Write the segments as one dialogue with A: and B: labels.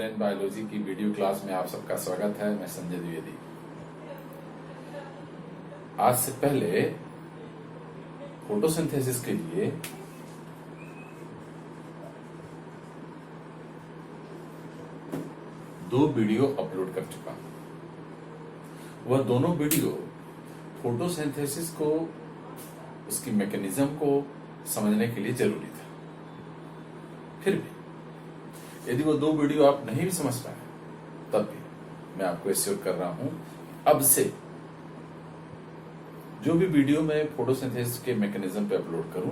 A: Explain biology की video class में आप सबका स्वागत है। मैं संजय द्विवेदी। आज से पहले फोटोसिंथेसिस के लिए दो वीडियो अपलोड कर चुका हूं। वह दोनों वीडियो फोटोसिंथेसिस को, उसकी मैकेनिज्म को समझने के लिए जरूरी था। फिर भी यदि वो दो वीडियो आप नहीं भी समझ पाए तब भी मैं आपको एश्योर कर रहा हूं, अब से जो भी वीडियो मैं फोटोसिंथेसिस के मैकेनिज्म पे अपलोड करूं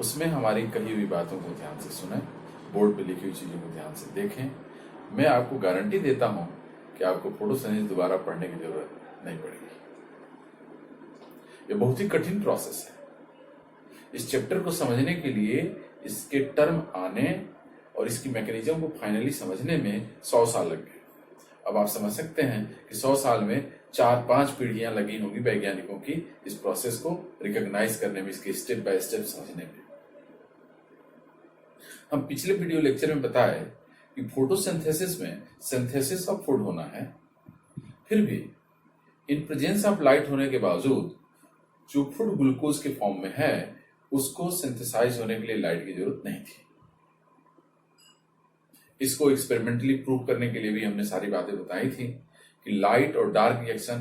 A: उसमें हमारी कही हुई बातों को ध्यान से सुनें, बोर्ड पे लिखी हुई चीजों को ध्यान से देखें। मैं आपको गारंटी देता हूं कि आपको फोटोसिंथेसिस दोबारा पढ़ने की जरूरत नहीं पड़ेगी। यह बहुत ही कठिन प्रोसेस है। इस चैप्टर को समझने के लिए इसके टर्म आने और इसकी मैकेनिज्म को फाइनली समझने में 100 साल लग गए। अब आप समझ सकते हैं कि 100 साल में 4-5 पीढ़ियां लगी होंगी वैज्ञानिकों की इस प्रोसेस को रिकॉग्नाइज करने में, इसके स्टेप बाय स्टेप समझने में। हम पिछले वीडियो लेक्चर में बताए कि फोटोसिंथेसिस में सिंथेसिस ऑफ फूड होना है। फिर भी इन प्रेजेंस ऑफ लाइट होने के बावजूद जो फूड ग्लूकोज के फॉर्म में है उसको सिंथेसाइज होने के लिए लाइट की जरूरत नहीं थी। इसको एक्सपेरिमेंटली प्रूव करने के लिए भी हमने सारी बातें बताई थी कि लाइट और डार्क रिएक्शन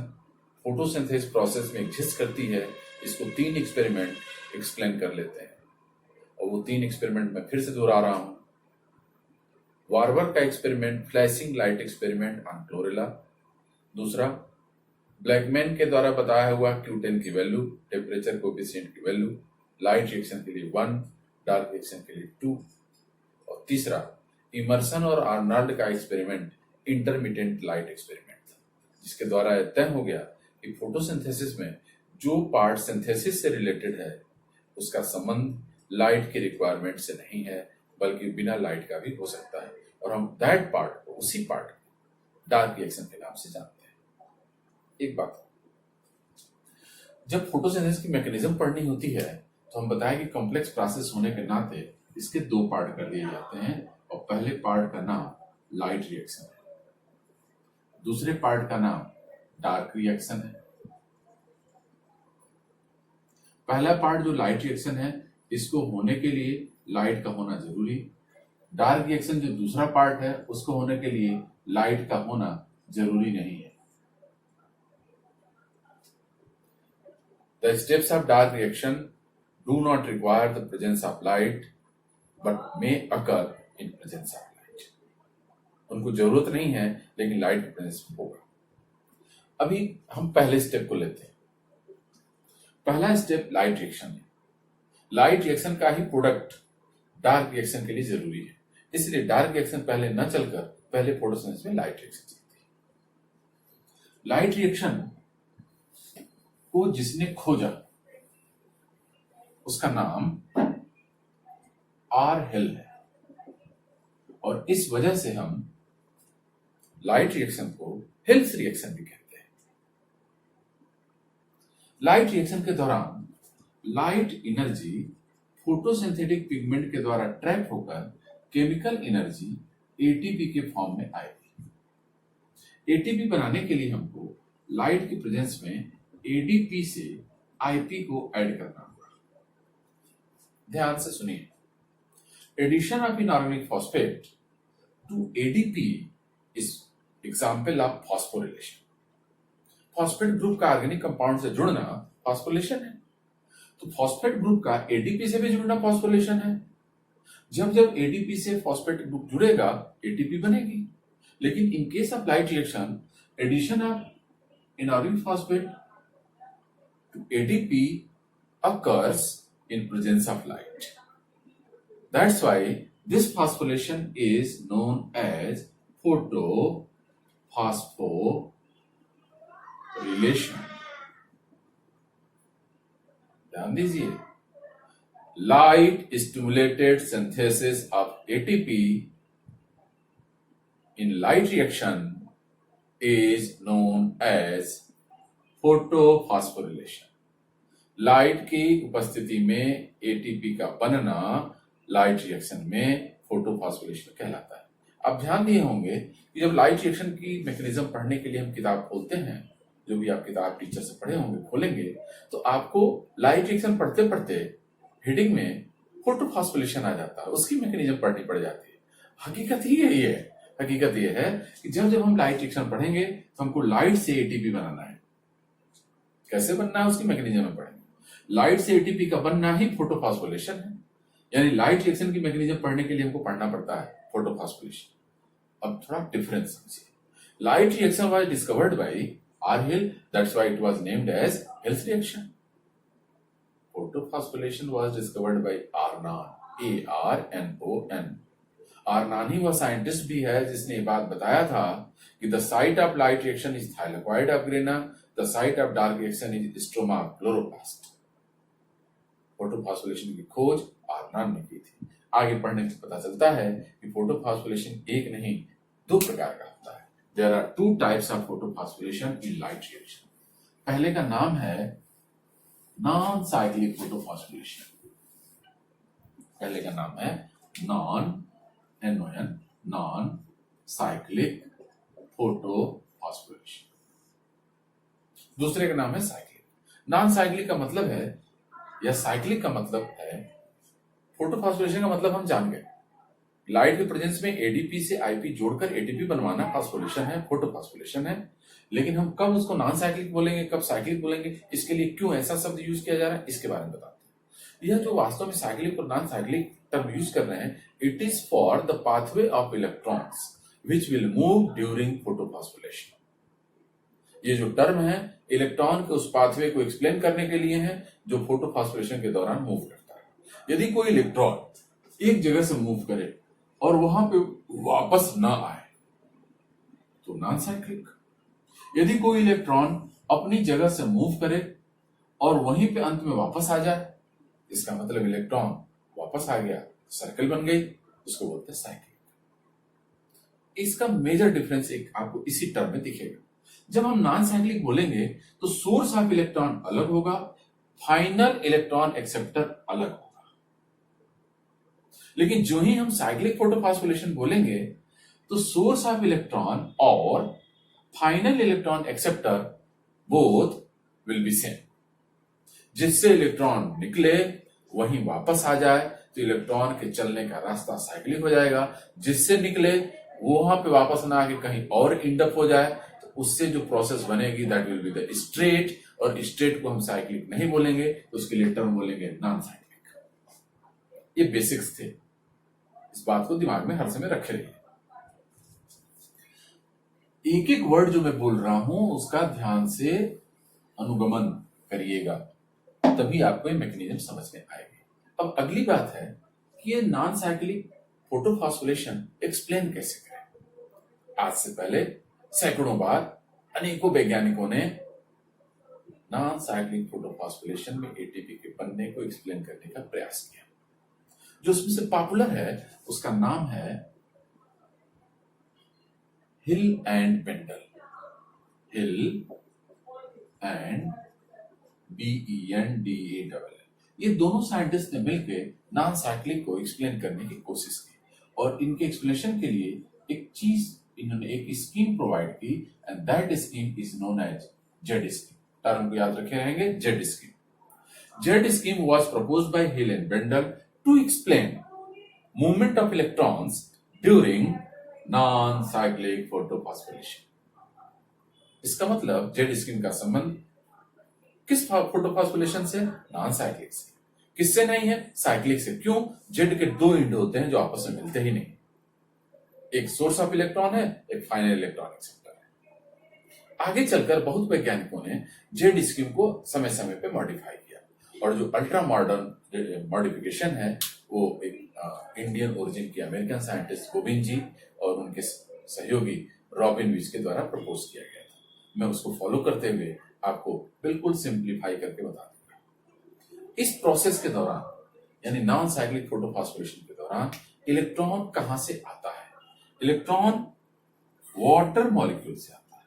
A: फोटोसिंथेसिस प्रोसेस में एग्जिस्ट करती है। इसको 3 एक्सपेरिमेंट एक्सप्लेन कर लेते हैं और वो 3 एक्सपेरिमेंट मैं फिर से दोहरा रहा हूं। वार्बर का experiment, flashing light experiment on chlorella. दूसरा, ब्लैकमैन के द्वारा बताया हुआ Q10 की वैल्यू, टेम्परेचर कोएफिशिएंट की वैल्यू, लाइट रिएक्शन के लिए 1, डार्क रिएक्शन के लिए 2। और तीसरा, इमर्सन और आर्नल्ड का एक्सपेरिमेंट, इंटरमिटेंट लाइट एक्सपेरिमेंट, जिसके द्वारा यह तय हो गया कि फोटोसिंथेसिस में जो पार्ट सिंथेसिस से रिलेटेड है उसका संबंध लाइट की रिक्वायरमेंट से नहीं है बल्कि बिना लाइट का भी हो सकता है। और हम दैट पार्ट को, उसी पार्ट को डार्क रिएक्शन के नाम से जानते हैं। एक बात, जब फोटोसिंथेसिस की मैकेनिज्म पढ़नी होती है तो हम बताएं कि कॉम्प्लेक्स प्रोसेस होने के नाते इसके 2 पार्ट कर दिए जाते हैं और पहले पार्ट का नाम लाइट रिएक्शन है, दूसरे पार्ट का नाम डार्क रिएक्शन है। पहला पार्ट जो लाइट रिएक्शन है, इसको होने के लिए लाइट का होना जरूरी। डार्क रिएक्शन जो दूसरा पार्ट है, उसको होने के लिए लाइट का होना जरूरी नहीं है। The steps of dark reaction do not require the presence of light, but may occur in presence of light. उनको जरूरत नहीं है लेकिन लाइट की प्रेजेंस होगा। अभी हम पहले स्टेप को लेते हैं। पहला स्टेप लाइट रिएक्शन है। लाइट रिएक्शन का ही प्रोडक्ट डार्क रिएक्शन के लिए जरूरी है, इसलिए डार्क रिएक्शन पहले न चलकर पहले फोटोसिंथेसिस में लाइट रिएक्शन चलती है। लाइट रिएक्शन को जिसने खोजा उसका नाम आर हिल है और इस वजह से हम लाइट रिएक्शन को हिल्स रिएक्शन भी कहते हैं। लाइट रिएक्शन के दौरान लाइट एनर्जी फोटोसिंथेटिक पिगमेंट के द्वारा ट्रैप होकर केमिकल एनर्जी एटीपी के फॉर्म में आएगी। एटीपी बनाने के लिए हमको लाइट की प्रेजेंस में एडीपी से आईपी को ऐड करना होगा। ध्यान से सुनिए। Addition of inorganic phosphate to ADP is example of phosphorylation. Phosphate group का ऑर्गेनिक कंपाउंड से जुड़ना फॉस्फोरिलेशन है, तो फॉस्फेट ग्रुप का एडीपी से भी जुड़ना फॉस्फोरिलेशन है। जब जब एडीपी से फॉस्फेट ग्रुप जुड़ेगा एटीपी बनेगी। लेकिन in case of light reaction, addition of inorganic phosphate to ADP occurs in presence of light. That's why this phosphorylation is known as photophosphorylation. ध्यान दीजिए, light stimulated synthesis of ATP in light reaction is known as photophosphorylation. Light की उपस्थिति में ATP का बनना light reaction में photophosphorylation कहलाता है। आप ध्यान दिए होंगे कि जब लाइट रिएक्शन की मैकेनिज्म पढ़ने के लिए हम किताब खोलते हैं, जो भी आप किताब टीचर से पढ़े होंगे खोलेंगे, तो आपको लाइट रिएक्शन पढ़ते पढ़ते हेडिंग में फोटोफॉस्फोरिलेशन आ जाता है, उसकी मैकेनिज्म पढ़नी पड़ जाती है। हकीकत ही यही है, हकीकत यह है कि जब जब हम लाइट रिएक्शन पढ़ेंगे तो हमको लाइट से एटीपी बनाना है। कैसे बनना है उसकी मैकेनिज्म में पढ़ेंगे। लाइट से एटीपी का बनना ही फोटोफॉस्फोरिलेशन है, यानी लाइट रिएक्शन की मैकेनिज्म पढ़ने के लिए हमको पढ़ना पड़ता है फोटोफॉस्फोरिलेशन। अब थोड़ा डिफरेंस समझिए। Light reaction was discovered by R Hill, that's why it was named as Hill's reaction. Photophosphorylation was discovered by Arnon, ARNON। Arnon ही वह साइंटिस्ट भी है जिसने ये बात बताया था कि the site of light reaction is thylakoid of grana, the site of dark reaction is stroma of chloroplast. Photophosphorylation की खोज आर्नॉन ने की थी। आगे पढ़ने से पता चलता है कि फोटोफॉस्फोरिलेशन एक नहीं दो प्रकार का होता है। There are two types of photophosphorylation in light reaction. पहले का नाम है नॉन साइक्लिक फोटोफॉस्फोरिलेशन। पहले का नाम है नॉन साइक्लिक फोटोफॉस्फोरिलेशन। दूसरे का नाम है साइक्लिक। नॉन साइक्लिक का मतलब है, या साइक्लिक का मतलब है, फोटोफॉस्फोरिलेशन का मतलब हम जान गए, लाइट के प्रेजेंस में एडीपी से आईपी जोड़कर एटीपी बनवाना फॉस्फोरिलेशन है, फोटोफॉस्फोरिलेशन है। लेकिन हम कब उसको नॉन साइक्लिक बोलेंगे, कब साइक्लिक बोलेंगे, इसके लिए क्यों ऐसा शब्द यूज किया जा रहा है, इसके बारे में बताते हैं। यह जो वास्तव में साइक्लिक और नॉन साइक्लिक टर्म यूज कर रहे हैं, it is for the pathway of electrons which will move during photophosphorylation. ये जो टर्म है इलेक्ट्रॉन के उस पाथवे को एक्सप्लेन करने के लिए है जो फोटोफॉस्फोरिलेशन के दौरान मूव करता है। यदि कोई इलेक्ट्रॉन एक जगह से मूव करे और वहां पे वापस ना आए तो नॉन साइक्लिक। यदि कोई इलेक्ट्रॉन अपनी जगह से मूव करे और वहीं पे अंत में वापस आ जाए, इसका मतलब इलेक्ट्रॉन वापस आ गया, सर्कल बन गई, उसको बोलते हैं साइक्लिक। इसका मेजर डिफरेंस एक आपको इसी टर्म में दिखेगा। जब हम नॉन साइक्लिक बोलेंगे तो सोर्स ऑफ इलेक्ट्रॉन अलग होगा, फाइनल इलेक्ट्रॉन एक्सेप्टर अलग होगा। लेकिन जो ही हम साइक्लिक फोटोफॉस्फोरिलेशन बोलेंगे तो सोर्स ऑफ इलेक्ट्रॉन और final electron acceptor both will be same. जिससे इलेक्ट्रॉन निकले वहीं वापस आ जाए तो इलेक्ट्रॉन के चलने का रास्ता साइक्लिक हो जाएगा। जिससे निकले वहां पे वापस ना आके कहीं और इंडअप हो जाए तो उससे जो प्रोसेस बनेगी that will be the straight, और स्ट्रेट को हम साइक्लिक नहीं बोलेंगे तो उसके लिए टर्म बोलेंगे नॉन साइक्लिक। ये बेसिक्स थे, इस बात को दिमाग में हर समय रखे रहिए। एक एक वर्ड जो मैं बोल रहा हूं उसका ध्यान से अनुगमन करिएगा, तभी आपको ये मैकेनिज्म समझ में आएगी। अब अगली बात है कि ये नॉन साइक्लिक फोटोफॉस्फोरिलेशन एक्सप्लेन कैसे करें। आज से पहले सैकड़ों बार अनेकों वैज्ञानिकों ने नॉन साइक्लिक फोटोफॉस्फोरिलेशन में एटीपी के बनने को एक्सप्लेन करने का प्रयास किया। जो उसमें से पॉपुलर है उसका नाम है Hill and Bendall. Hill and BENDALL। ये दोनों साइंटिस्ट ने मिलकर नॉन साइक्लिक को एक्सप्लेन करने की कोशिश की, और इनके एक्सप्लेनेशन के लिए एक चीज इन्होंने एक स्कीम प्रोवाइड की, and that scheme is known as Z scheme. Term को याद रखे रहेंगे, Z scheme. Z scheme was proposed by Hill and Bendall to explain movement of electrons during non cyclic photophosphorylation. इसका मतलब जेड स्कीम का संबंध किस फोटोफॉस्फोरिलेशन से? नॉन साइक्लिक से। किससे नहीं है? साइक्लिक से। क्यों? जेड के दो एंड होते हैं जो आपस में मिलते ही नहीं। एक सोर्स ऑफ इलेक्ट्रॉन है, एक फाइनल इलेक्ट्रॉन एक्सेप्टर है। आगे चलकर बहुत वैज्ञानिकों ने जेड स्कीम को समय समय पे मॉडिफाई किया, और जो अल्ट्रा मॉडर्न मॉडिफिकेशन है वो एक इंडियन ओरिजिन के अमेरिकन साइंटिस्ट गोविंद जी और उनके सहयोगी रॉबिन विच के द्वारा प्रपोज किया गया था। मैं उसको फॉलो करते हुए आपको बिल्कुल सिंप्लीफाई करके बता दूंगा। इस प्रोसेस के दौरान, यानी नॉन साइक्लिक फोटोफॉस्फोरिलेशन के दौरान, इलेक्ट्रॉन कहां से आता है? इलेक्ट्रॉन वाटर मॉलिक्यूल से आता है।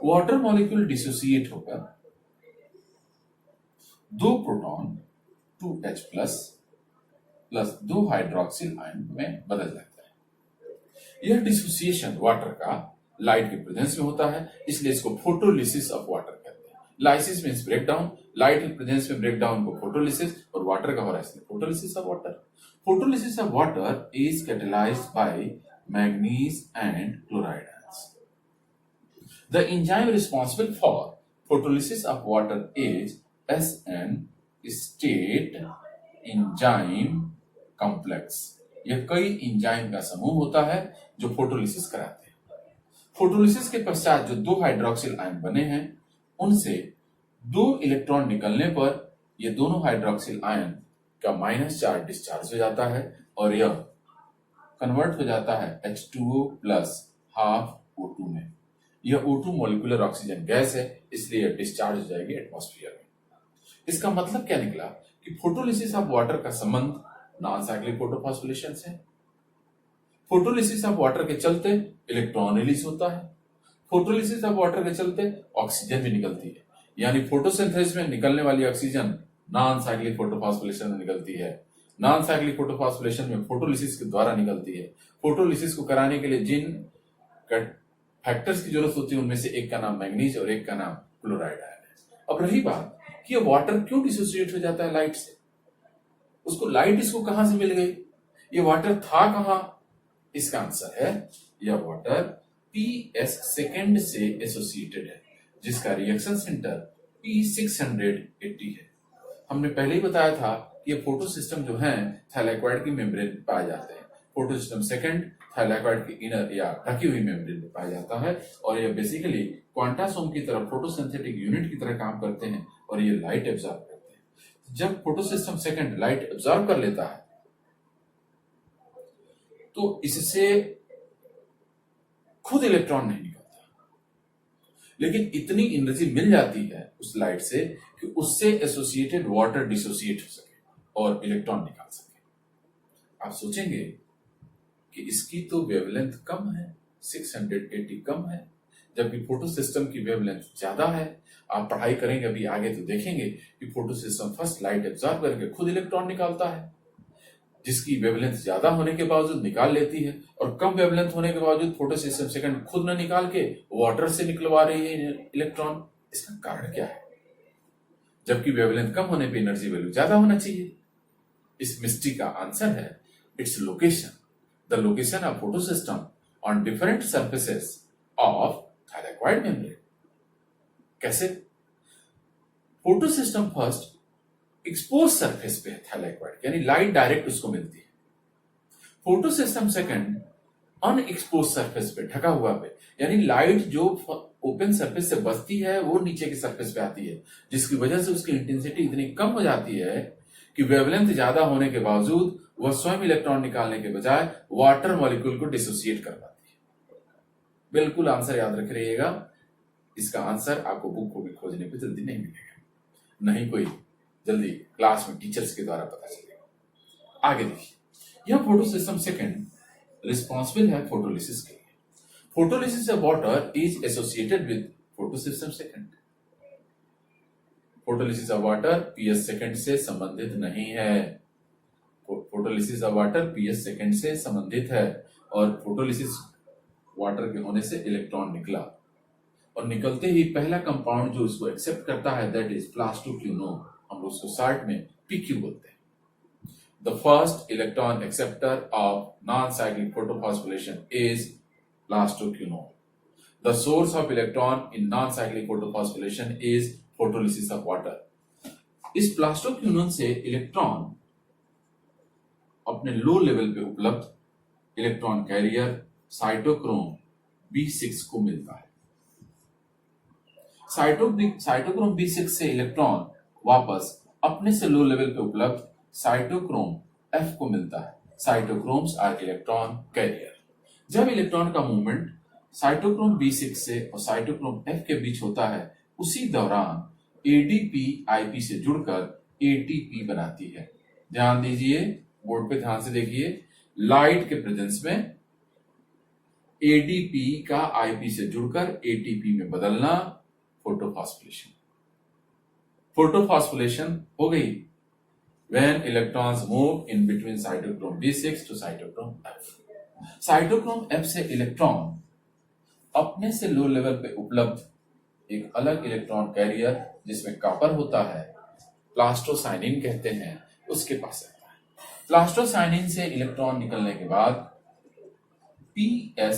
A: वाटर मॉलिक्यूल डिसोसिएट होकर दो proton 2H+ plus 2 hydroxyl ion में बदल जाता है। यह डिसोसिएशन वाटर का लाइट के प्रेजेंस में होता है, इसलिए इसको फोटोलिसिस ऑफ वाटर कहते हैं। Lysis means break down, light के प्रेजेंस में ब्रेक डाउन को फोटोलिसिस, और वाटर का हो रहा है इसलिए photolysis of water. Photolysis of water is catalysed by manganese and chloride ions. The enzyme responsible for photolysis of water is SN state enzyme complex। यह कई एंजाइम का समूह होता है जो फोटोलिसिस कराते हैं। फोटोलिसिस के पश्चात जो दो हाइड्रोक्सिल आयन बने हैं उनसे दो इलेक्ट्रॉन निकलने पर ये दोनों हाइड्रोक्सिल आयन का माइनस चार्ज डिस्चार्ज हो जाता है और यह कन्वर्ट हो जाता है H2O प्लस हाफ O2 में। यह O2 मॉलिक्यूलर ऑक्सीजन गैस है, इसलिए यह डिस्चार्ज हो जाएगी एटमॉस्फेयर में। इसका मतलब क्या निकला कि फोटोलिसिस ऑफ वाटर का संबंध नॉन साइक्लिक फोटोफॉस्फोरिलेशन से। फोटोलिसिस ऑफ वाटर के चलते इलेक्ट्रॉन रिलीज होता है, फोटोलिसिस ऑफ वाटर के चलते ऑक्सीजन भी निकलती है, यानी फोटोसिंथेसिस में निकलने वाली ऑक्सीजन नॉन साइक्लिक फोटोफॉस्फोरिलेशन में निकलती है। नॉन साइक्लिक फोटोफॉस्फोरिलेशन में फोटोलिसिस के द्वारा निकलती है। फोटोलिसिस को कराने के लिए जिन फैक्टर्स की जरूरत होती है उनमें से एक का नाम मैंगनीज और एक का नाम क्लोराइड आयन है। अब रही बात कि ये वाटर क्यों डिसोसिएट हो जाता है लाइट से, उसको लाइट इसको कहां से मिल गई, ये वाटर था कहां? इसका आंसर है यह वाटर PS सेकेंड से एसोसिएटेड है, जिसका रिएक्शन सेंटर P680 है। हमने पहले ही बताया था कि ये फोटो सिस्टम जो है थैलेक्वाइड की मेम्ब्रेन में पाए जाते हैं। फोटो सिस्टम सेकेंड थैलेक्वाइड की इनर या ढकी हुई मेम्ब्रेन में पाया जाता है और यह बेसिकली क्वांटासोम की तरह फोटोसिंथेटिक यूनिट की तरह काम करते हैं और ये लाइट एब्जॉर्ब करते हैं। जब photo system second light absorb कर लेता है तो इससे खुद इलेक्ट्रॉन नहीं निकलता, लेकिन इतनी एनर्जी मिल जाती है उस लाइट से कि उससे एसोसिएटेड वाटर डिसोसिएट हो सके और इलेक्ट्रॉन निकाल सके। आप सोचेंगे कि इसकी तो वेवलेंथ कम है, 680 कम है, जबकि फोटो सिस्टम की वेवलेंथ ज्यादा है। आप पढ़ाई करेंगे अभी आगे तो देखेंगे कि photo system first light absorb करके खुद इलेक्ट्रॉन निकालता है, जिसकी वेवलेंथ ज्यादा होने के बावजूद निकाल लेती है, और कम वेवलेंथ होने के बावजूद फोटो सिस्टम सेकंड खुद न निकाल के वाटर से निकलवा रही है इलेक्ट्रॉन। इसका कारण क्या है? जबकि वेवलेंथ कम होने पे एनर्जी वैल्यू ज्यादा होना चाहिए। इस मिस्ट्री का आंसर है its location, the location of photo system on different surfaces of thylakoid membrane. कैसे? Photo system first expose surface पे है थैलेक्वाइड, यानी लाइट डायरेक्ट उसको मिलती है। Photo system second unexpose surface पे, ढका हुआ पे, यानी लाइट जो ओपन सरफेस से बचती है वो नीचे की सरफेस पे आती है, जिसकी वजह से उसकी इंटेंसिटी इतनी कम हो जाती है कि वेवलेंथ ज्यादा होने के बावजूद वह स्वयं इलेक्ट्रॉन निकालने के बजाय वाटर मॉलिक्यूल को डिसोसिएट कर पाती है। बिल्कुल आंसर याद रख रहिएगा, इसका आंसर आपको बुक को भी खोजने पे जल्दी नहीं मिलेगा, नहीं कोई जल्दी क्लास में टीचर्स के द्वारा पता चलेगा। आगे देखिए, यह फोटो सिस्टम सेकंड रिस्पॉन्सिबल है फोटोलिसिस के लिए। Photolysis of water is associated with photo system second. Photolysis of water PS second से संबंधित नहीं है। Photolysis of water PS second से संबंधित है, और फोटोलिसिस वाटर के होने से इलेक्ट्रॉन निकला, और निकलते ही पहला कंपाउंड जो इसको एक्सेप्ट करता है दैट इज प्लास्टोक्विनोन। हम लोग उसको शॉर्ट में PQ बोलते हैं। The first electron acceptor of non-cyclic photofosphorylation is plastoquinone. The source of electron in non-cyclic photofosphorylation is photolysis of water. इस प्लास्टोक्विनोन से इलेक्ट्रॉन अपने लो लेवल पे उपलब्ध इलेक्ट्रॉन कैरियर साइटोक्रोम B6 को मिलता है। साइटोक्रोम B6 से इलेक्ट्रॉन वापस अपने से लो लेवल पे उपलब्ध साइटोक्रोम F को मिलता है। Cytochromes are electron carrier. जब इलेक्ट्रॉन का मूवमेंट साइटोक्रोम B6 से और साइटोक्रोम F के बीच होता है, उसी दौरान ADP IP से जुड़कर ATP बनाती है। ध्यान दीजिए, बोर्ड पे ध्यान से देखिए, लाइट के प्रेजेंस में ADP का IP से जुड़कर ATP में बदलना फोटोफॉस्फोरिलेशन। फोटोफॉस्फोरिलेशन हो गई when electrons move in between cytochrome B6 to cytochrome F। Cytochrome F से इलेक्ट्रॉन अपने से लो लेवल पे उपलब्ध एक अलग इलेक्ट्रॉन कैरियर जिसमें कॉपर होता है, प्लास्टोसाइनिन कहते हैं, उसके पास रहता है। प्लास्टोसाइनिन से इलेक्ट्रॉन निकलने के बाद PS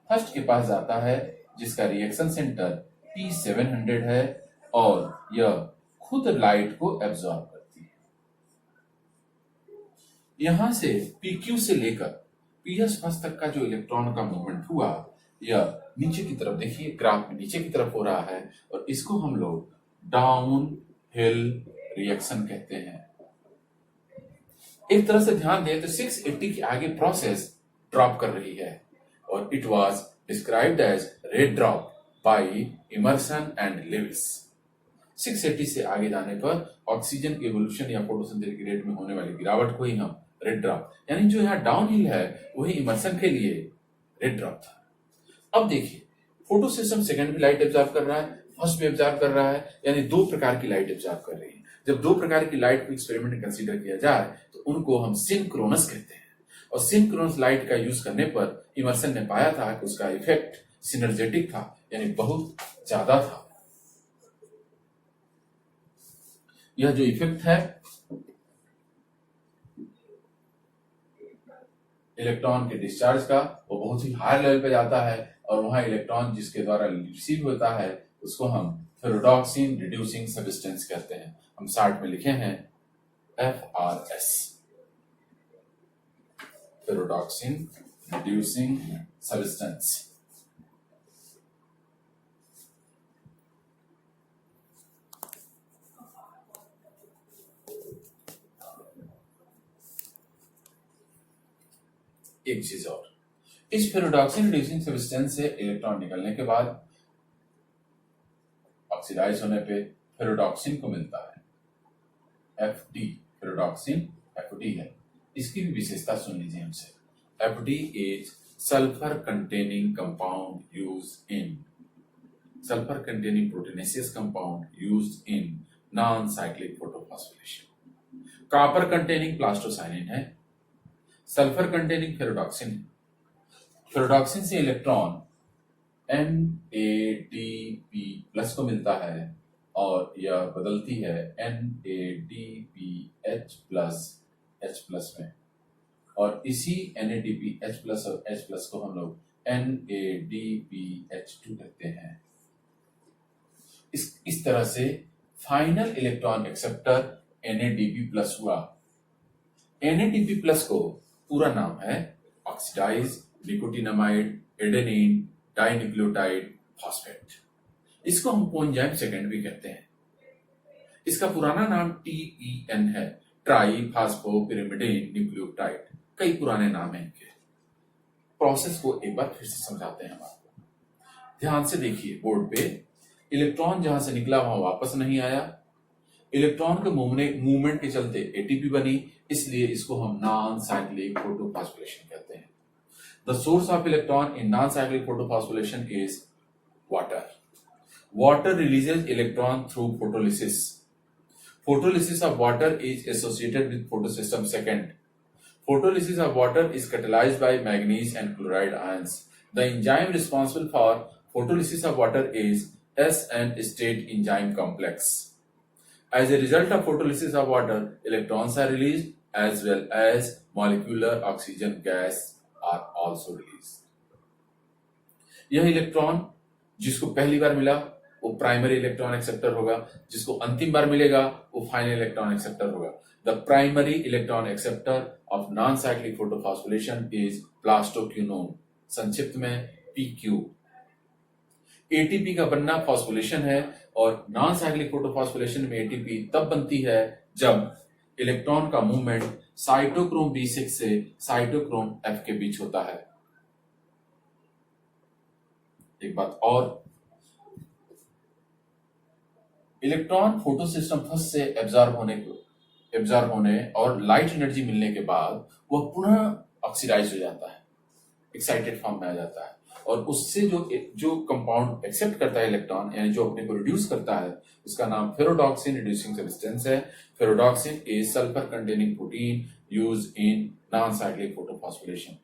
A: फर्स्ट के पास जाता है जिसका रिएक्शन सेंटर P700 है और यह खुद लाइट को एब्जॉर्ब करती है। यहां से PQ से लेकर PS फर्स्ट तक का जो इलेक्ट्रॉन का मूवमेंट हुआ यह नीचे की तरफ, देखिए ग्राफ में नीचे की तरफ हो रहा है और इसको हम लोग डाउन हिल रिएक्शन कहते हैं। एक तरह से ध्यान दें तो 680 के आगे प्रोसेस ड्रॉप कर रही है और it was described as red drop by Emerson and Lewis. 680 से आगे जाने पर ऑक्सीजन के इवोल्यूशन या फोटोसिंथेटिक रेट में होने वाली गिरावट को ही हम रेड ड्रॉप, यानी जो यहाँ डाउन हिल है वही इमर्सन के लिए रेड ड्रॉप था। अब देखिए फोटो सिस्टम सेकंड भी लाइट एब्जॉर्ब कर रहा है, फर्स्ट भी एब्जॉर्ब कर रहा है, यानी दो प्रकार की लाइट एब्जॉर्ब कर रही है। जब दो प्रकार की लाइट को एक्सपेरिमेंट में कंसीडर किया जाए तो उनको हम सिंक्रोनस कहते हैं और सिंक्रोनस लाइट का यूज करने पर इमर्सन ने पाया था कि उसका इफेक्ट सिनर्जेटिक था, यानी बहुत ज्यादा था। यह जो इफेक्ट है इलेक्ट्रॉन के डिस्चार्ज का वो बहुत ही हाई लेवल पे जाता है और वहां इलेक्ट्रॉन जिसके द्वारा रिसीव होता है उसको हम फेरोडॉक्सिन रिड्यूसिंग सब्सटेंस कहते हैं। हम शार्ट में लिखे हैं FRS, फेरोडॉक्सिन रिड्यूसिंग सब्सटेंस। एक चीज और, इस फेरोडॉक्सिन रिड्यूसिंग सब्सटेंस से इलेक्ट्रॉन निकलने के बाद ऑक्सीडाइज होने पे फेरोडॉक्सिन को मिलता है FD, फेरोडॉक्सिन FD है। इसकी भी विशेषता सुन लीजिए हमसे। FD is sulphur containing compound used in, sulphur containing proteinaceous compound used in non cyclic photophosphorylation. Copper containing plastocyanin है, सल्फर कंटेनिंग फेरोडॉक्सिन। फेरोडॉक्सिन से इलेक्ट्रॉन NADP प्लस को मिलता है और यह बदलती है NADPH प्लस H प्लस में और इसी NADPH प्लस और H प्लस को हम लोग NADPH2 कहते हैं। इस तरह से final electron acceptor NADP plus हुआ। NADP प्लस को पूरा नाम है oxidised nicotinamide adenine dinucleotide phosphate. इसको हम कोएंजाइम सेकेंड भी कहते हैं। इसका पुराना नाम TEN है, ट्राई फास्फोपिरिमिडिन न्यूक्लियोटाइड। कई पुराने नाम हैं इनके। प्रोसेस को एक बार फिर से समझाते हैं हम आपको। ध्यान से देखिए बोर्ड पे, इलेक्ट्रॉन जहां से निकला वहां वापस नहीं आया। इलेक्ट्रॉन के मूवमेंट के चलते एटीपी बनी, इसलिए इसको हम नॉन साइक्लिक फोटोफॉस्फोरिलेशन कहते हैं। The source of electron in non-cyclic photofosphorylation is water. Water releases electron through photolysis. Photolysis of water is associated with photosystem second. Photolysis of water is catalyzed by manganese and chloride ions. The enzyme responsible for photolysis of water is S-N state enzyme complex. As a result of photolysis of water, electrons are released as well as molecular oxygen gas are also released. यह electron जिसको पहली बार मिला वो primary electron acceptor होगा, जिसको अंतिम बार मिलेगा वो फाइनल इलेक्ट्रॉन एक्सेप्टर होगा। The primary electron acceptor of non cyclic photophosphorylation is plastoquinone, संक्षिप्त में PQ। एटीपी का बनना फॉस्फोरिलेशन है और नॉन साइक्लिक फोटोफॉस्फोरिलेशन में एटीपी तब बनती है जब इलेक्ट्रॉन का मूवमेंट साइटोक्रोम B6 से साइटोक्रोम F के बीच होता है। एक बात और, इलेक्ट्रॉन फोटो सिस्टम फर्स्ट से एब्जॉर्ब होने और लाइट एनर्जी मिलने के बाद वह पुनः ऑक्सीडाइज हो जाता है, एक्साइटेड फॉर्म में आ जाता है और उससे जो कंपाउंड एक्सेप्ट करता है इलेक्ट्रॉन, यानी जो अपने को रिड्यूस करता है, उसका नाम फेरोडॉक्सिन रिड्यूसिंग सब्सटेंस है। Ferredoxin is sulphur containing protein used in non cyclic photophosphorylation.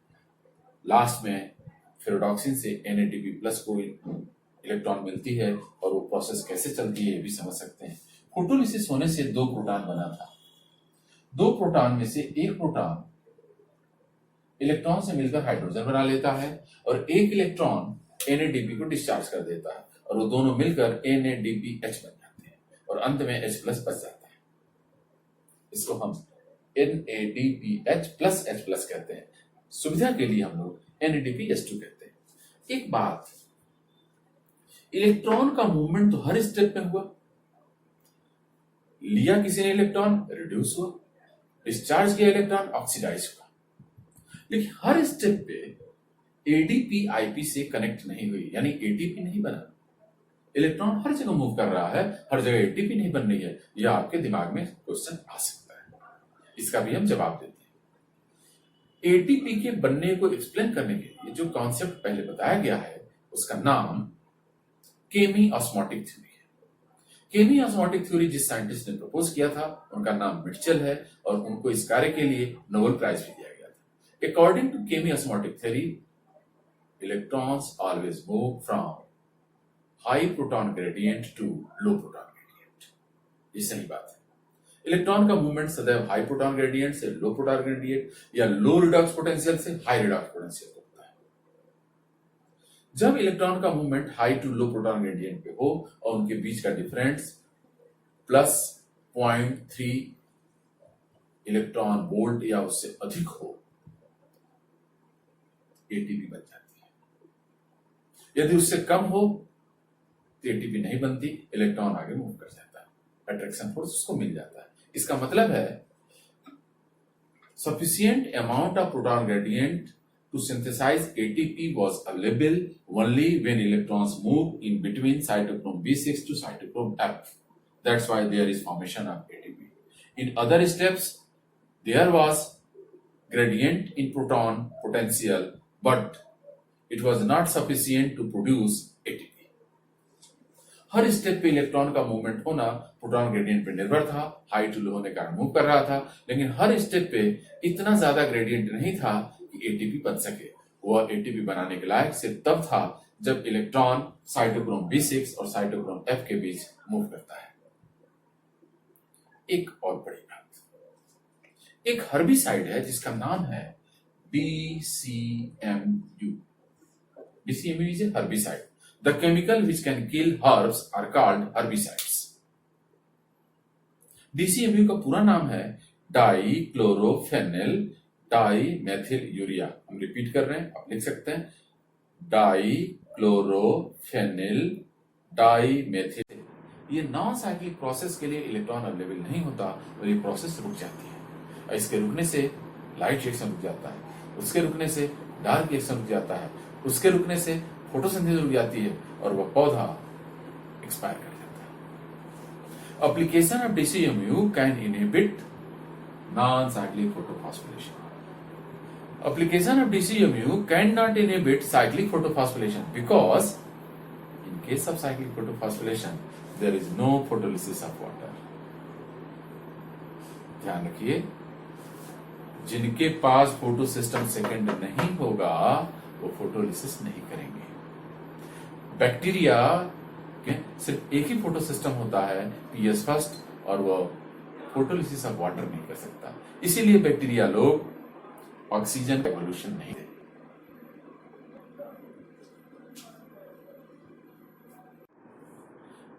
A: Last में फेरोडॉक्सिन से NADP+ को इलेक्ट्रॉन मिलती है और वो प्रोसेस कैसे चलती है ये भी समझ सकते हैं। फोटोलिसिस होने से 2 प्रोटॉन बना था। 2 प्रोटॉन में से एक प्रोटॉन इलेक्ट्रॉन से मिलकर हाइड्रोजन बना लेता है और एक इलेक्ट्रॉन NADP को डिस्चार्ज कर देता है और वो दोनों मिलकर NADPH बन जाते हैं और अंत में H+ बच जाता है। इसको हम NADPH+H+ कहते हैं। सुविधा के लिए हम लोग NADPH2 कहते हैं। एक बात, इलेक्ट्रॉन का मूवमेंट तो हर स्टेप पे हुआ। लिया किसी ने इलेक्ट्रॉन, रिड्यूस हुआ, डिस्चार्ज किया इलेक्ट्रॉन, ऑक्सीडाइज हुआ। लेकिन हर स्टेप पे ADP-IP से कनेक्ट नहीं हुई, यानी ATP नहीं बना। इलेक्ट्रॉन हर जगह मूव कर रहा है, हर जगह ATP नहीं बन रही है। यह आपके दिमाग में क्वेश्चन आ सकता है, इसका भी हम जवाब देते हैं। ATP के बनने को एक्सप्लेन करने के लिए जो कॉन्सेप्ट पहले बताया गया है उसका नाम केमी ऑस्मोटिक थ्योरी है। केमी ऑस्मोटिक थ्योरी जिस साइंटिस्ट ने प्रपोज किया था उनका नाम मिटचल है और उनको इस कार्य के लिए नोबेल प्राइज भी दिया गया था। According to chemiosmotic theory, electrons always move from high proton gradient to low proton gradient। ये सही बात है। इलेक्ट्रॉन का मूवमेंट सदैव हाई प्रोटॉन ग्रेडियंट से लो प्रोटॉन ग्रेडियंट या लो रिडॉक्स पोटेंशियल से हाई रिडॉक्स पोटेंशियल होता है। जब इलेक्ट्रॉन का movement high to low proton gradient पे हो और उनके बीच का डिफरेंस +0.3 इलेक्ट्रॉन वोल्ट या उससे अधिक हो, ATP बन जाती है। यदि उससे कम हो तो ATP नहीं बनती, इलेक्ट्रॉन आगे मूव कर जाता है, अट्रैक्शन फोर्स उसको मिल जाता है। इसका मतलब है sufficient amount of proton gradient to synthesize ATP was available only when electrons move in between cytochrome B6 to cytochrome F. That's why there is formation of ATP. In other steps, there was gradient in proton potential, but it was not sufficient to produce ATP. Her step पे electron का movement होना proton gradient पे निर्भर था, high to लो होने का move कर रहा था, लेकिन हर स्टेप पे इतना ज्यादा ग्रेडियंट नहीं था कि ATP बन सके। वह ATP बनाने के लायक सिर्फ तब था जब इलेक्ट्रॉन साइटोक्रोम B6 और साइटोक्रोम F के बीच मूव करता है। एक और बड़ी बात, एक हर्बिसाइड है जिसका नाम है DCMU। DCMU is a herbicide. The chemical which can kill herbs are called herbicides. DCMU का पूरा नाम है डाइक्लोरोफेनिल डाइमेथिल यूरिया। हम रिपीट कर रहे हैं, आप लिख सकते हैं डाइक्लोरोफेनिल डाइमेथिल। ये नॉन साइक्लिक प्रोसेस के लिए इलेक्ट्रॉन अवेलेबल नहीं होता और ये प्रोसेस रुक जाती है। और इसके रुकने से लाइट रिएक्शन रुक जाता है, उसके रुकने से डार्क रिएक्शन रुक जाता है, उसके रुकने से फोटोसिंथेसिस रुक जाती है और वह पौधा एक्सपायर कर जाता है। Application of DCMU can inhibit non cyclic photophosphorylation. Application of DCMU can not inhibit cyclic photophosphorylation because in case of cyclic photophosphorylation there is no photolysis of water. ध्यान रखिए, जिनके पास फोटो सिस्टम सेकेंड नहीं होगा वो photolysis नहीं करेंगे। Bacteria के सिर्फ एक ही फोटो सिस्टम होता है, PS फर्स्ट, और वो फोटोलिसिस ऑफ वाटर नहीं कर सकता। इसीलिए बैक्टीरिया लोग ऑक्सीजन का एवोल्यूशन नहीं देते।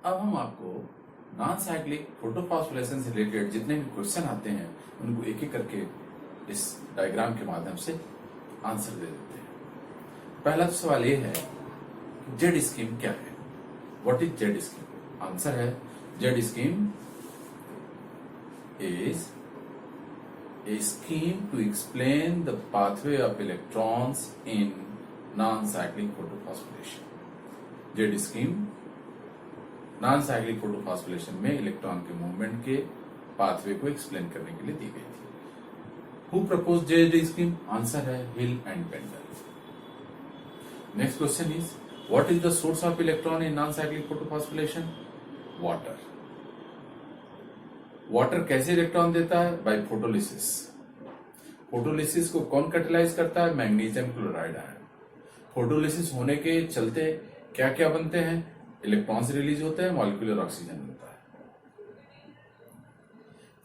A: अब हम आपको नॉन साइक्लिक फोटोफॉस्फोरेशन से रिलेटेड जितने भी क्वेश्चन आते हैं उनको एक एक करके इस डायग्राम के माध्यम से आंसर दे देते हैं। पहला सवाल ये है, जेड स्कीम क्या है? What is Z scheme? Answer है, Z scheme is a scheme to explain the pathway of electrons in non-cyclic photosphorylation. Z scheme non cyclic photophosphorylation में इलेक्ट्रॉन के मूवमेंट के पाथवे को एक्सप्लेन करने के लिए दी गई थी। Who propose Z scheme? Answer है Hill and Bendall. Next question is, what is the source of electron in non cyclic photophosphorylation? Water. Water कैसे इलेक्ट्रॉन देता है? Bye photolysis. फोटोलिसिस को कौन कैटालाइज करता है? Magnesium chloride ion. फोटोलिसिस होने के चलते क्या क्या बनते हैं? इलेक्ट्रॉन्स रिलीज होते हैं, मॉलिक्यूलर ऑक्सीजन होता है।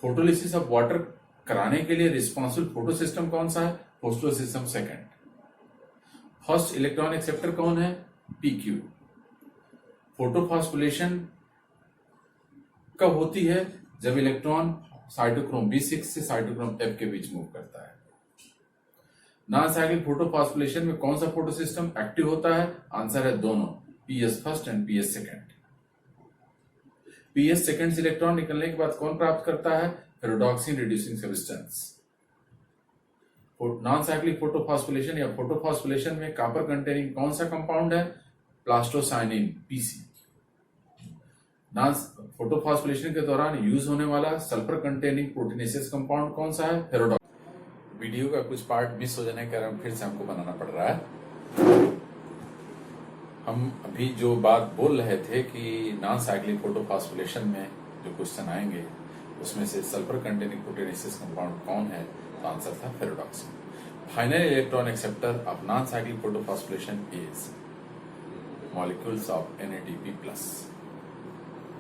A: फोटोलिसिस ऑफ वाटर कराने के लिए रिस्पॉन्सिबल फोटो सिस्टम कौन सा है? Photo system second. First electron acceptor कौन है? PQ। फोटोफॉस्फोरिलेशन कब होती है? जब इलेक्ट्रॉन साइटोक्रोम B6 से साइटोक्रोम F के बीच मूव करता है। नॉन साइक्लिक फोटोफॉस्फोरिलेशन में कौन सा फोटो सिस्टम एक्टिव होता है? आंसर है दोनों, PS first and PS second. PS second से इलेक्ट्रॉन निकलने के बाद कौन प्राप्त करता है? Ferredoxin reducing substance. Non cyclic photophosphorylation या फोटोफॉस्फोरिलेशन में कॉपर कंटेनिंग कौन सा कंपाउंड है? Plastocyanin PC। नॉन फोटोफॉस्फोरिलेशन के दौरान यूज होने वाला सल्फर कंटेनिंग प्रोटीनेसियस कंपाउंड कौन सा है? फेरोडॉक्सिन। वीडियो का कुछ पार्ट मिस हो जाने के कारण फिर से हमको बनाना पड़ रहा है। हम अभी जो बात बोल रहे थे कि नॉन साइक्लिक फोटोफॉस्फोरिलेशन में जो क्वेश्चन आएंगे उसमें से सल्फर कंटेनिंग प्रोटीनेसियस कंपाउंड कौन है? तो आंसर था ferredoxin. Final electron acceptor of non cyclic photophosphorylation is molecules of NADP+।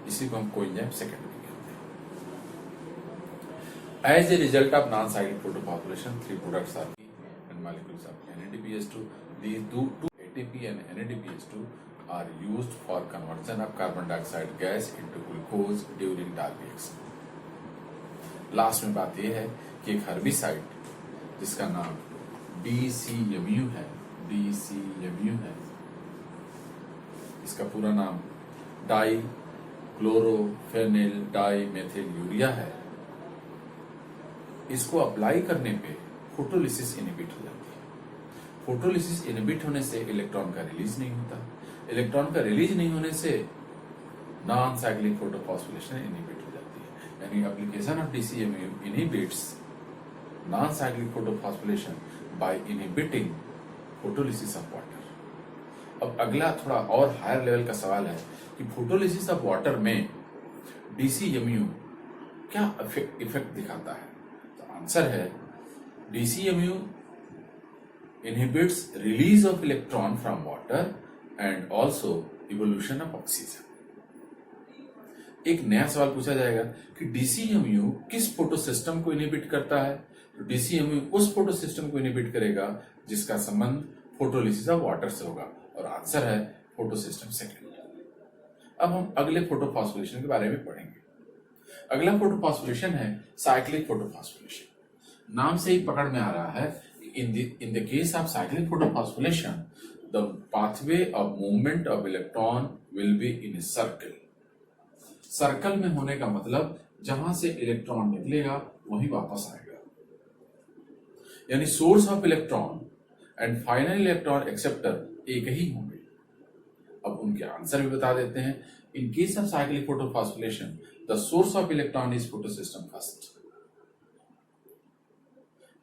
A: इसी को हम कोएंजाइम सेकेंड में कहते हैं। As a result of non cyclic photophosphorylation, 3 products are and molecules of NADPH2. These two ATP and NADPH2 are used for conversion of carbon dioxide gas into glucose during Dark reaction. Last में बात यह है कि एक herbicide जिसका नाम DCMU है, DCMU है, इसका पूरा नाम डाई क्लोरोफेनिल डाईमेथिल यूरिया है। इसको अप्लाई करने पे फोटोलिसिस इनहिबिट हो जाती है। फोटोलिसिस इनहिबिट होने से इलेक्ट्रॉन का रिलीज नहीं होता। इलेक्ट्रॉन का रिलीज नहीं होने से नॉन साइक्लिक फोटोफॉस्फोरिलेशन इनहिबिट हो जाती है। यानी application of DCMU inhibits non cyclic photophosphorylation by inhibiting photolysis of water. अब अगला थोड़ा और हायर लेवल का सवाल है कि फोटोलिसिस ऑफ वाटर में DCMU क्या इफेक्ट दिखाता है? तो आंसर है DCMU inhibits release of electron from water and also evolution of oxygen। एक नया सवाल पूछा जाएगा कि DCMU किस फोटो सिस्टम को इनहिबिट करता है? तो DCMU उस फोटो सिस्टम को इनहिबिट करेगा जिसका संबंध फोटोलिसिस ऑफ वाटर से होगा, और आंसर है फोटो सिस्टम सेकेंड। अब हम अगले फोटोफॉस्फोरिलेशन के बारे में पढ़ेंगे। अगला फोटोफॉस्फोरिलेशन है साइक्लिक फोटोफॉस्फोरिलेशन। नाम से ही पकड़ में आ रहा है, in the case of cyclic photophosphorylation, the pathway of movement of electron will be in a circle। Circle में होने का मतलब जहां से इलेक्ट्रॉन निकलेगा वहीं वापस आएगा, यानी source of electron and final electron acceptor एक ही होंगे। अब उनके आंसर भी बता देते हैं। इन case of cyclic photophosphorylation the source of electron is photosystem first.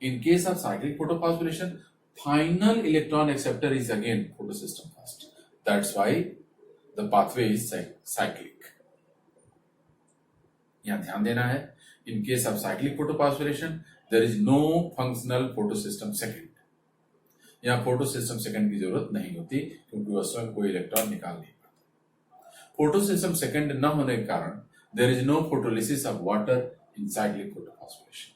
A: In case of cyclic photophosphorylation, final electron acceptor is again photosystem first. That's why the pathway is cyclic। यहाँ ध्यान देना है, in case of cyclic photophosphorylation, there is no functional photosystem second। यहाँ photosystem second की जरूरत नहीं होती क्योंकि वह स्वयं कोई इलेक्ट्रॉन निकाल नहीं पाता। photosystem second न होने के कारण there is no photolysis of water in cyclic photophosphorylation।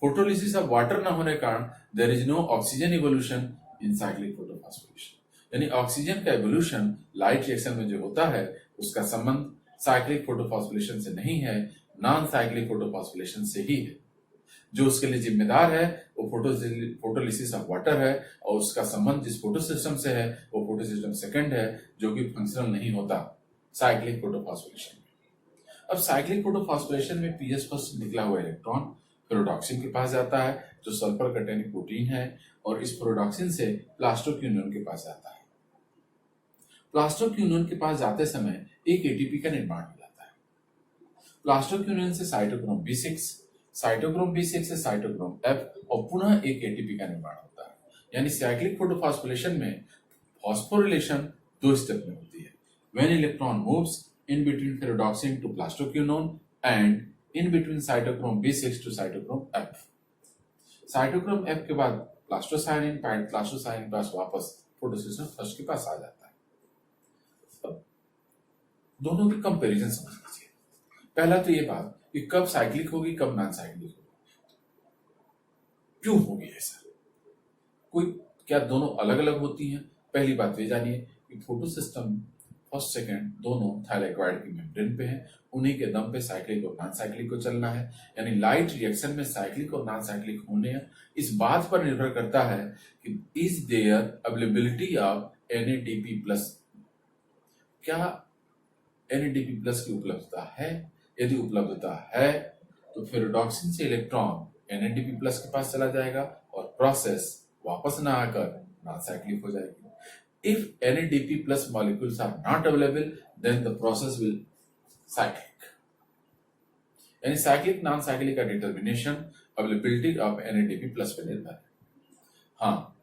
A: Photolysis of water ना होने के कारण there is no oxygen evolution in cyclic photophosphorylation. यानी ऑक्सीजन का इवोल्यूशन लाइट रिएक्शन में जो होता है उसका संबंध साइक्लिक फोटोफॉस्फोरिलेशन से नहीं है, नॉन साइक्लिक फोटोफॉस्फोरिलेशन से ही है। जो उसके लिए जिम्मेदार है वो फोटोलिसिस ऑफ वाटर है, और उसका संबंध जिस फोटो सिस्टम से है वो फोटो सिस्टम सेकेंड है, जो कि फंक्शनल नहीं होता साइक्लिक फोटोफॉस्फोरिलेशन में। अब साइक्लिक फोटोफॉस्फोरिलेशन में PS फर्स्ट निकला हुआ इलेक्ट्रॉन फेरोडॉक्सिन के पास जाता है जो सल्फर कंटेनिंग प्रोटीन है, और इस फेरोडॉक्सिन से प्लास्टोक्विनोन के पास जाता है। प्लास्टोक्विनोन के पास जाते समय एक एटीपी का निर्माण हो जाता है। प्लास्टोक्विनोन से साइटोक्रोम B6, साइटोक्रोम B6 से साइटोक्रोम F, और पुनः एक एटीपी का निर्माण होता है। यानी साइक्लिक फोटोफॉस्फोरिलेशन में फॉस्फोरिलेशन 2 स्टेप में होती है। When electron moves in between ferredoxin to plastoquinone and in between cytochrome B6 to cytochrome F। Cytochrome F के बाद प्लास्टोसाइनिन, प्लास्टोसाइनिन के पास वापस फोटोसिस्टम फर्स्ट के पास आ जाता है। अब दोनों की कंपैरिजन समझ लीजिए। पहला तो ये बात कि कब साइक्लिक होगी, कब नॉन साइक्लिक होगी, क्यों होगी ऐसा, कोई क्या दोनों अलग अलग होती हैं? पहली बात ये जानिए कि फोटोसिस्टम फर्स्ट सेकंड दोनों थायलाकोइड की मेम्ब्रेन पे हैं, उन्हीं के दम पे साइक्लिक और नॉन साइक्लिक को चलना है। यानी लाइट रिएक्शन में साइक्लिक और नॉन साइक्लिक होने इस बात पर निर्भर करता है कि is there availability of NADP+, क्या NADP+ की उपलब्धता है। यदि उपलब्धता है तो फिर रेडॉक्सिन से इलेक्ट्रॉन NADP+ के पास चला जाएगा और प्रोसेस वापस ना आकर नॉन साइक्लिक हो जाएगी। If NADP+ molecules are not available, then the process will cyclic. यानी साइक्लिक नॉन साइक्लिक का डिटर्मिनेशन अवेलेबिलिटी ऑफ NADP+ पे निर्भर है। हाँ,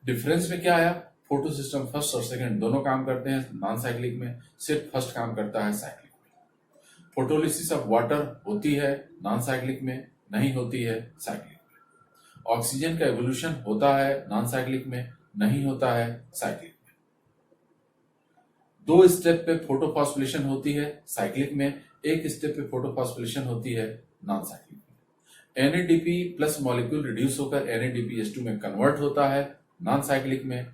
A: डिफरेंस में क्या आया? फोटो सिस्टम फर्स्ट और सेकंड दोनों काम करते हैं नॉन साइक्लिक में, सिर्फ फर्स्ट काम करता है साइक्लिक में। फोटोलिसिस ऑफ वाटर होती है नॉन साइक्लिक में, नहीं होती है साइक्लिक में। ऑक्सीजन का एवोल्यूशन होता है नॉन साइक्लिक में, नहीं होता है साइक्लिक में। 2 स्टेप पे फोटोफॉस्फोरिलेशन होती है साइक्लिक में, 1 स्टेप पे फोटोफॉस्फोरिलेशन होती है नॉन साइक्लिक में। NADP+ मॉलिक्यूल रिड्यूस होकर NADPH2 में कन्वर्ट होता है नॉन साइक्लिक में,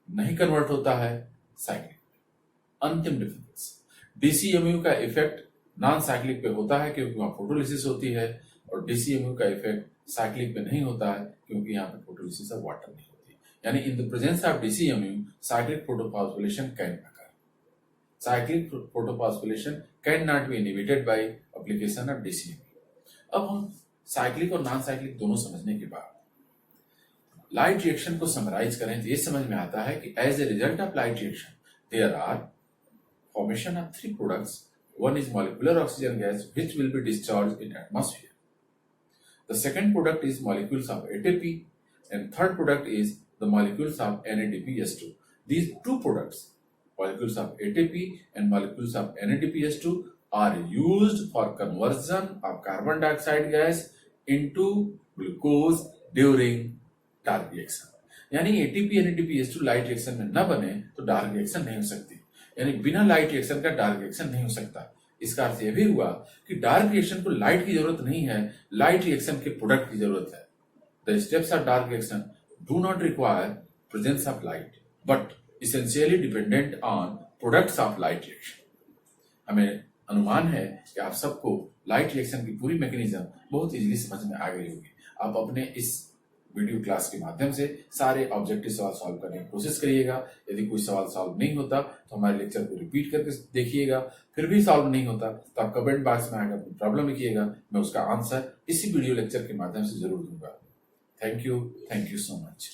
A: नहीं कन्वर्ट होता है साइक्लिक में। अंतिम डिफरेंस, DCMU का इफेक्ट नॉन साइक्लिक पे होता है क्योंकि वहां फोटोलिसिस होती है, और DCMU का इफेक्ट साइक्लिक पे नहीं होता है क्योंकि यहाँ पे फोटोलिसिस ऑफ वाटर नहीं होती। यानी in the presence of DCMU cyclic photofosphorylation can occur. Cyclic photofosphorylation cannot be inhibited by application of DCMU. अब हम साइक्लिक और नॉन साइक्लिक दोनों समझने के बाद लाइट रिएक्शन को समराइज करें तो ये समझ में आता है कि as a result of light reaction there are formation of 3 products. One is molecular oxygen gas which will be discharged in atmosphere. The second product is molecules of ATP, and third product is the molecules of NADPH2. These 2 products, molecules of ATP and molecules of NADPH2, are used for conversion of carbon dioxide gas into glucose during dark reaction. यानी ATP NADPH2 light reaction में न बने तो dark reaction नहीं हो सकती। यानी बिना लाइट रिएक्शन का डार्क रिएक्शन नहीं हो सकता। इसका अर्थ यह भी हुआ कि डार्क रिएक्शन को लाइट की जरूरत नहीं है, लाइट रिएक्शन के प्रोडक्ट की जरूरत है। The steps of dark reaction do not require presence of light but essentially dependent on products of light reaction. हमें अनुमान है कि आप सबको लाइट रिएक्शन की पूरी मैकेनिज्म बहुत इजीली समझ में आ गई होगी। आप अपने इस वीडियो क्लास के माध्यम से सारे ऑब्जेक्टिव सवाल सॉल्व करने की कोशिश करिएगा। यदि कोई सवाल सॉल्व नहीं होता तो हमारे लेक्चर को रिपीट करके देखिएगा। फिर भी सॉल्व नहीं होता तो आप कमेंट बॉक्स में आकर अपनी प्रॉब्लम लिखिएगा, मैं उसका आंसर इसी वीडियो लेक्चर के माध्यम से जरूर दूंगा। Thank you so much.